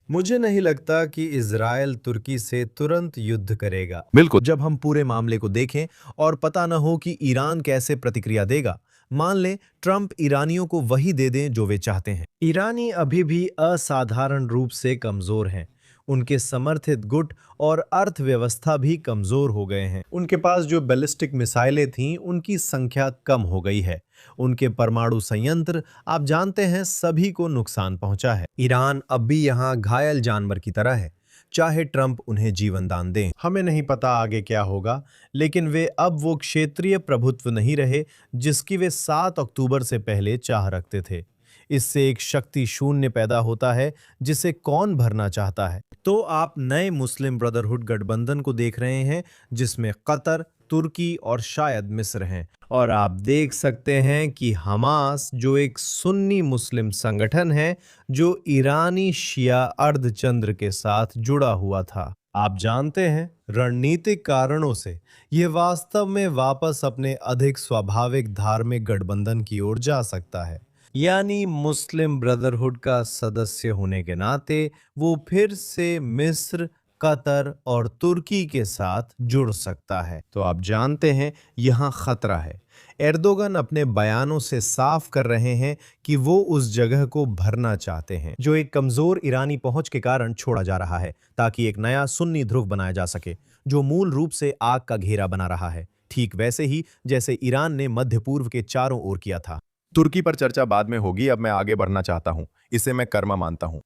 मुझे नहीं लगता कि इजराइल तुर्की से तुरंत युद्ध करेगा। बिल्कुल। जब हम पूरे मामले को देखें और पता न हो कि ईरान कैसे प्रतिक्रिया देगा, मान लें ट्रंप ईरानियों को वही दे दें जो वे चाहते हैं। ईरानी अभी भी असाधारण रूप से कमजोर हैं। उनके समर्थित गुट और अर्थव्यवस्था भी कमजोर हो गए हैं। उनके पास जो बैलिस्टिक मिसाइलें थीं, उनकी संख्या कम हो गई है। उनके परमाणु संयंत्र, आप जानते हैं, सभी को नुकसान पहुंचा है। ईरान अब भी यहां घायल जानवर की तरह है। चाहे ट्रंप उन्हें जीवन दान दें। हमें नहीं पता आगे क्या होगा, लेकिन वे अब वो क्षेत्रीय प्रभुत्व नहीं रहे जिसकी वे 7 अक्टूबर से पहले चाह रखते थे। इससे एक शक्ति शून्य पैदा होता है जिसे कौन भरना चाहता है। तो आप नए मुस्लिम ब्रदरहुड गठबंधन को देख रहे हैं जिसमें कतर, तुर्की और शायद मिस्र हैं। और आप देख सकते हैं कि हमास जो एक सुन्नी मुस्लिम संगठन है जो ईरानी शिया अर्धचंद्र के साथ जुड़ा हुआ था। आप जानते हैं, रणनीतिक कारणों से यह वास्तव में वापस अपने अधिक स्वाभाविक धार्मिक गठबंधन की ओर जा सकता है, यानी मुस्लिम ब्रदरहुड का सदस्य होने के नाते वो फिर से मिस्र, कतर और तुर्की के साथ जुड़ सकता है। तो आप जानते हैं यहाँ खतरा है। एर्दोगन अपने बयानों से साफ कर रहे हैं कि वो उस जगह को भरना चाहते हैं जो एक कमजोर ईरानी पहुंच के कारण छोड़ा जा रहा है, ताकि एक नया सुन्नी ध्रुव बनाया जा सके जो मूल रूप से आग का घेरा बना रहा है, ठीक वैसे ही जैसे ईरान ने मध्य पूर्व के चारों ओर किया था। तुर्की पर चर्चा बाद में होगी, अब मैं आगे बढ़ना चाहता हूं। इसे मैं कर्मा मानता हूं।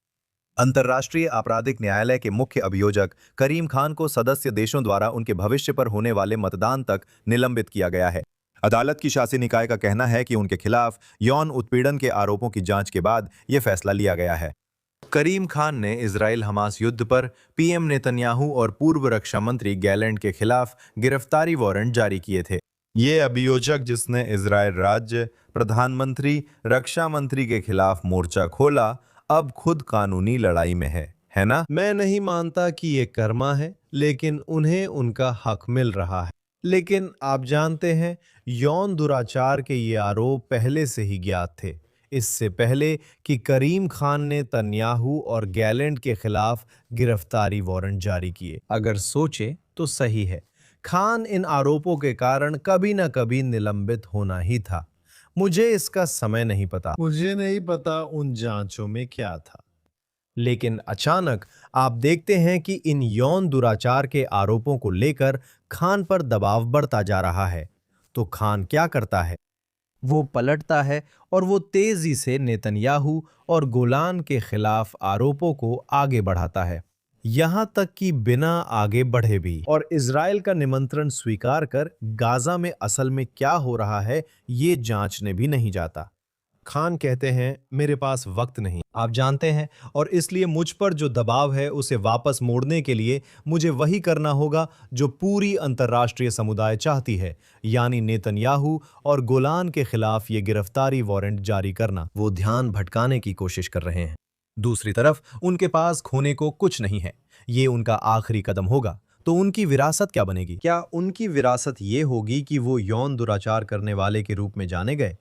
अंतर्राष्ट्रीय आपराधिक न्यायालय के मुख्य अभियोजक करीम खान को सदस्य देशों द्वारा उनके भविष्य पर होने वाले मतदान तक निलंबित किया गया है। अदालत की शासी निकाय का कहना है कि उनके खिलाफ यौन उत्पीड़न के आरोपों की जांच के बाद यह फैसला लिया गया है। करीम खान ने इजराइल हमास युद्ध पर पीएम नेतन्याहू और पूर्व रक्षा मंत्री गैलेंट के खिलाफ गिरफ्तारी वारंट जारी किए थे। ये अभियोजक जिसने इजराइल राज्य, प्रधानमंत्री, रक्षा मंत्री के खिलाफ मोर्चा खोला, अब खुद कानूनी लड़ाई में है ना? मैं नहीं मानता कि ये कर्मा है, लेकिन उन्हें उनका हक मिल रहा है। लेकिन आप जानते हैं, यौन दुराचार के ये आरोप पहले से ही ज्ञात थे, इससे पहले कि करीम खान ने तन्याहू और गैलेंट के खिलाफ गिरफ्तारी वारंट जारी किए। अगर सोचे तो सही है, खान इन आरोपों के कारण कभी न कभी निलंबित होना ही था। मुझे इसका समय नहीं पता, मुझे नहीं पता उन जांचों में क्या था, लेकिन अचानक आप देखते हैं कि इन यौन दुराचार के आरोपों को लेकर खान पर दबाव बढ़ता जा रहा है। तो खान क्या करता है? वो पलटता है और वो तेजी से नेतन्याहू और गोलान के खिलाफ आरोपों को आगे बढ़ाता है, यहां तक कि बिना आगे बढ़े भी, और इजराइल का निमंत्रण स्वीकार कर गाजा में असल में क्या हो रहा है ये जांचने भी नहीं जाता। खान कहते हैं, मेरे पास वक्त नहीं, आप जानते हैं, और इसलिए मुझ पर जो दबाव है उसे वापस मोड़ने के लिए मुझे वही करना होगा जो पूरी अंतर्राष्ट्रीय समुदाय चाहती है, यानी नेतन्याहू और गोलान के खिलाफ ये गिरफ्तारी वारंट जारी करना। वो ध्यान भटकाने की कोशिश कर रहे हैं। दूसरी तरफ उनके पास खोने को कुछ नहीं है, ये उनका आखिरी कदम होगा। तो उनकी विरासत क्या बनेगी? क्या उनकी विरासत ये होगी कि वो यौन दुराचार करने वाले के रूप में जाने गए,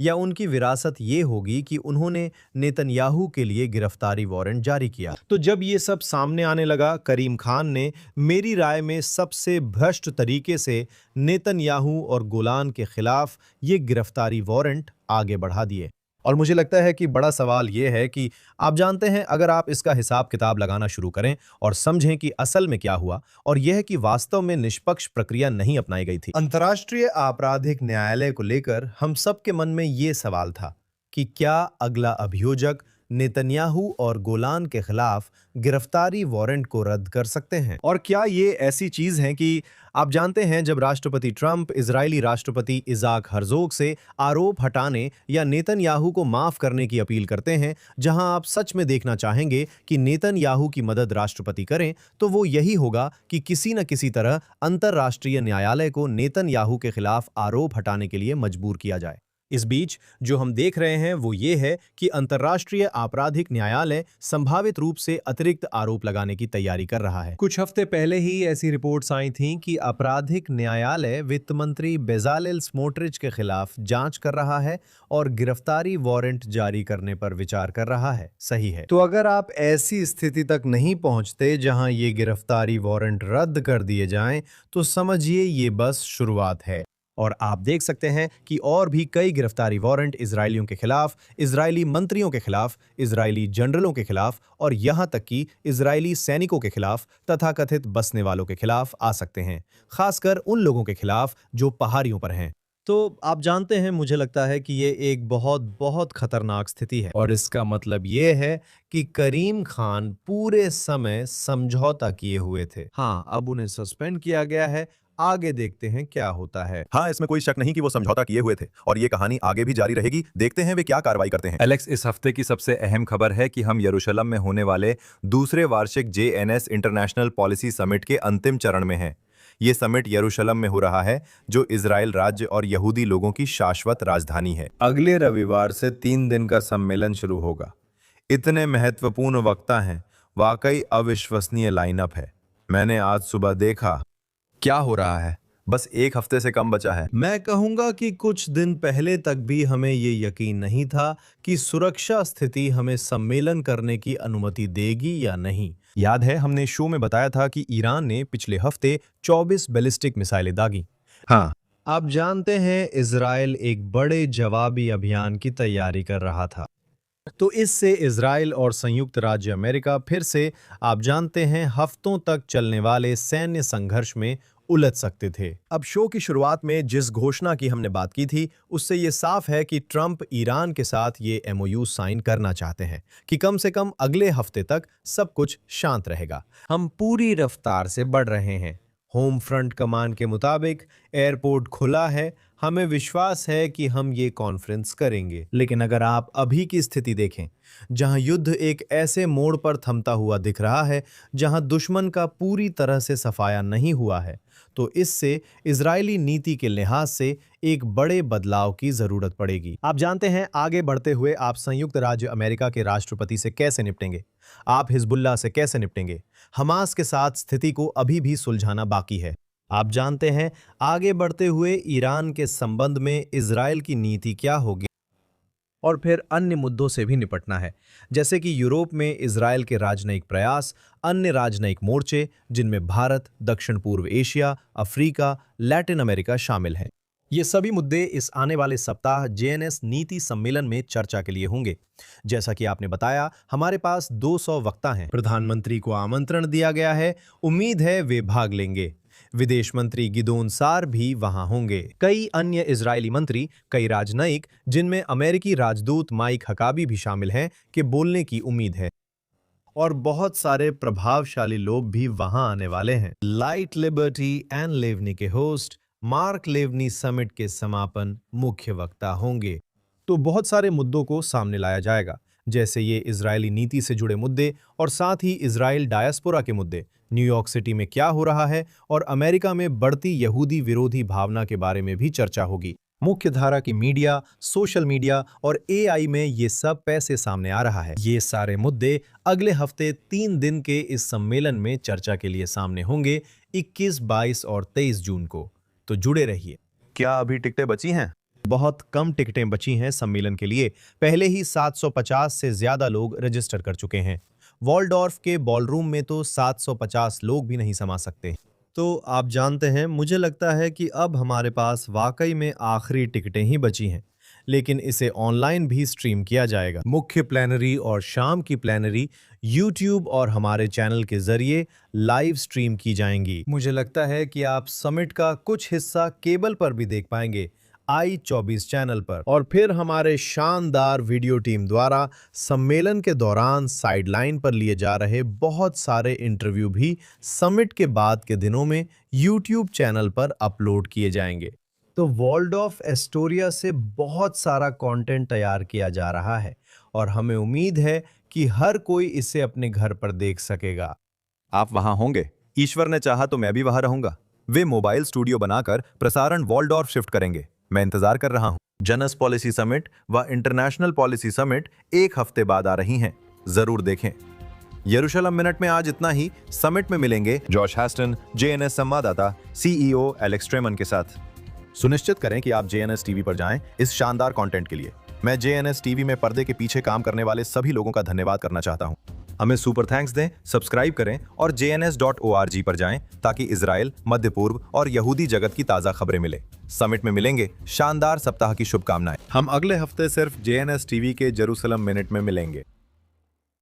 या उनकी विरासत ये होगी कि उन्होंने नेतन्याहू के लिए गिरफ्तारी वारंट जारी किया? तो जब ये सब सामने आने लगा, करीम खान ने मेरी राय में सबसे भ्रष्ट तरीके से नेतन्याहू और गोलान के खिलाफ ये गिरफ्तारी वारंट आगे बढ़ा दिए। और मुझे लगता है कि बड़ा सवाल यह है कि आप जानते हैं, अगर आप इसका हिसाब किताब लगाना शुरू करें और समझें कि असल में क्या हुआ, और यह कि वास्तव में निष्पक्ष प्रक्रिया नहीं अपनाई गई थी। अंतर्राष्ट्रीय आपराधिक न्यायालय को लेकर हम सबके मन में यह सवाल था कि क्या अगला अभियोजक नेतन्याहू और गोलान के खिलाफ गिरफ्तारी वारंट को रद्द कर सकते हैं? और क्या ये ऐसी चीज है कि आप जानते हैं, जब राष्ट्रपति ट्रंप इजरायली राष्ट्रपति इजाक हर्जोग से आरोप हटाने या नेतन्याहू को माफ करने की अपील करते हैं, जहां आप सच में देखना चाहेंगे कि नेतन्याहू की मदद राष्ट्रपति करें, तो वो यही होगा कि किसी न किसी तरह अंतर्राष्ट्रीय न्यायालय को नेतन्याहू के खिलाफ आरोप हटाने के लिए मजबूर किया जाए। इस बीच जो हम देख रहे हैं वो ये है कि अंतर्राष्ट्रीय आपराधिक न्यायालय संभावित रूप से अतिरिक्त आरोप लगाने की तैयारी कर रहा है। कुछ हफ्ते पहले ही ऐसी रिपोर्ट्स आई थीं कि आपराधिक न्यायालय वित्त मंत्री बेजालेल स्मोट्रिच के खिलाफ जांच कर रहा है और गिरफ्तारी वारंट जारी करने पर विचार कर रहा है। सही है। तो अगर आप ऐसी स्थिति तक नहीं पहुंचते जहां ये गिरफ्तारी वारंट रद्द कर दिए जाएं, तो समझिए ये बस शुरुआत है। और आप देख सकते हैं कि और भी कई गिरफ्तारी वारंट इजरायलियों के खिलाफ, इजरायली मंत्रियों के खिलाफ, इजरायली जनरलों के खिलाफ और यहां तक कि इजरायली सैनिकों के खिलाफ तथाकथित बसने वालों के खिलाफ आ सकते हैं, खासकर उन लोगों के खिलाफ जो पहाड़ियों पर हैं। तो आप जानते हैं, मुझे लगता है कि ये एक बहुत बहुत खतरनाक स्थिति है, और इसका मतलब ये है कि करीम खान पूरे समय समझौता किए हुए थे। हाँ, अब उन्हें सस्पेंड किया गया है। आगे देखते हैं क्या होता है। हाँ, इसमें कोई शक नहीं कि वो समझौता किए हुए थे और ये कहानी आगे भी जारी रहेगी। देखते हैं वे क्या कार्रवाई करते हैं। एलेक्स, इस हफ्ते की सबसे अहम खबर है कि हम यरूशलेम में होने वाले दूसरे वार्षिक JNS इंटरनेशनल पॉलिसी समिट के अंतिम चरण में हैं। ये समिट यरूशलेम में हो रहा है, जो इजराइल राज्य और यहूदी लोगों की शाश्वत राजधानी है। अगले रविवार से 3 दिन का सम्मेलन शुरू होगा। इतने महत्वपूर्ण वक्ता हैं, वाकई अविश्वसनीय लाइनअप है। मैंने आज सुबह देखा। क्या हो रहा है? बस एक हफ्ते से कम बचा है। मैं कहूंगा कि कुछ दिन पहले तक भी हमें ये यकीन नहीं था कि सुरक्षा स्थिति हमें सम्मेलन करने की अनुमति देगी या नहीं। याद है, हमने शो में बताया था कि ईरान ने पिछले हफ्ते 24 बैलिस्टिक मिसाइलें दागी। हाँ, आप जानते हैं, इजराइल एक बड़े जवाबी अभियान की तैयारी कर रहा था। तो इससे इजराइल और संयुक्त राज्य अमेरिका फिर से, आप जानते हैं, हफ्तों तक चलने वाले सैन्य संघर्ष में उलझ सकते थे। अब शो की शुरुआत में जिस घोषणा की हमने बात की थी, उससे ये साफ है कि ट्रंप ईरान के साथ ये MOU साइन करना चाहते हैं कि कम से कम अगले हफ्ते तक सब कुछ शांत रहेगा। हम पूरी रफ्तार से बढ़ रहे हैं। होम फ्रंट कमान के मुताबिक एयरपोर्ट खुला है। हमें विश्वास है कि हम ये कॉन्फ्रेंस करेंगे। लेकिन अगर आप अभी की स्थिति देखें, जहां युद्ध एक ऐसे मोड़ पर थमता हुआ दिख रहा है जहां दुश्मन का पूरी तरह से सफाया नहीं हुआ है, तो इससे इजरायली नीति के लिहाज से एक बड़े बदलाव की जरूरत पड़ेगी। आप जानते हैं, आगे बढ़ते हुए आप संयुक्त राज्य अमेरिका के राष्ट्रपति से कैसे निपटेंगे, आप हिजबुल्लाह से कैसे निपटेंगे, हमास के साथ स्थिति को अभी भी सुलझाना बाकी है। आप जानते हैं, आगे बढ़ते हुए ईरान के संबंध में इजराइल की नीति क्या होगी, और फिर अन्य मुद्दों से भी निपटना है, जैसे कि यूरोप में इजराइल के राजनयिक प्रयास, अन्य राजनयिक मोर्चे जिनमें भारत, दक्षिण पूर्व एशिया, अफ्रीका, लैटिन अमेरिका शामिल हैं। ये सभी मुद्दे इस आने वाले सप्ताह JNS नीति सम्मेलन में चर्चा के लिए होंगे। जैसा कि आपने बताया, हमारे पास 200 वक्ता हैं। प्रधानमंत्री को आमंत्रण दिया गया है। उम्मीद है वे भाग लेंगे। विदेश मंत्री गिदोन सार भी वहां होंगे। कई अन्य इजरायली मंत्री, कई राजनयिक, जिनमें अमेरिकी राजदूत माइक हकाबी भी शामिल हैं, के बोलने की उम्मीद है। और बहुत सारे प्रभावशाली लोग भी वहां आने वाले हैं। लाइट लिबर्टी एंड लेवनी के होस्ट मार्क लेवनी समिट के समापन मुख्य वक्ता होंगे। तो बहुत सारे मुद्दों को सामने लाया जाएगा, जैसे ये इजरायली नीति से जुड़े मुद्दे और साथ ही इजराइल डायस्पोरा के मुद्दे, न्यूयॉर्क सिटी में क्या हो रहा है, और अमेरिका में बढ़ती यहूदी विरोधी भावना के बारे में भी चर्चा होगी। मुख्य धारा की मीडिया, सोशल मीडिया और AI में ये सब पैसे सामने आ रहा है। ये सारे मुद्दे अगले हफ्ते 3 दिन के इस सम्मेलन में चर्चा के लिए सामने होंगे, 21, 22 और 23 जून को। तो जुड़े रहिए। क्या अभी टिकटें बची हैं? बहुत कम टिकटें बची हैं सम्मेलन के लिए। पहले ही 750 से ज्यादा लोग रजिस्टर कर चुके हैं। वॉल्डॉर्फ के बॉलरूम में तो 750 लोग भी नहीं समा सकते। तो आप जानते हैं, मुझे लगता है कि अब हमारे पास वाकई में आखिरी टिकटें ही बची हैं, लेकिन इसे ऑनलाइन भी स्ट्रीम किया जाएगा। मुख्य प्लेनरी और शाम की प्लेनरी YouTube और हमारे चैनल के जरिए लाइव स्ट्रीम की जाएंगी। मुझे लगता है कि आप समिट का कुछ हिस्सा केबल पर भी देख पाएंगे, I24 चैनल पर। और फिर हमारे शानदार वीडियो टीम द्वारा सम्मेलन के दौरान साइडलाइन पर लिए जा रहे बहुत सारे इंटरव्यू भी समिट के बाद के दिनों में YouTube चैनल पर अपलोड किए जाएंगे। तो वॉल्डॉर्फ एस्टोरिया से बहुत सारा कंटेंट तैयार किया जा रहा है और हमें उम्मीद है कि हर कोई इसे अपने घर पर देख सकेगा। आप वहां होंगे? ईश्वर ने चाहा तो मैं भी वहां रहूंगा। वे मोबाइल स्टूडियो बनाकर प्रसारण वॉल्डॉर्फ शिफ्ट करेंगे। मैं इंतजार कर रहा हूं। JNS पॉलिसी समिट व इंटरनेशनल पॉलिसी समिट 1 हफ्ते बाद आ रही हैं। जरूर देखें। यरूशलेम मिनट में आज इतना ही। समिट में मिलेंगे जॉश हैस्टन, JNS संवाददाता, CEO एलेक्स ट्रेमन के साथ। सुनिश्चित करें कि आप JNS टीवी पर जाएं इस शानदार कंटेंट के लिए। मैं JNS टीवी में पर्दे के पीछे काम करने वाले सभी लोगों का धन्यवाद करना चाहता हूं। हमें सुपर थैंक्स दें, सब्सक्राइब करें और jns.org पर जाएं ताकि इजराइल, मध्य पूर्व और यहूदी जगत की ताजा खबरें मिले। समिट में मिलेंगे। शानदार सप्ताह की शुभकामनाएं। हम अगले हफ्ते सिर्फ JNS टीवी के जेरूसलम मिनट में मिलेंगे।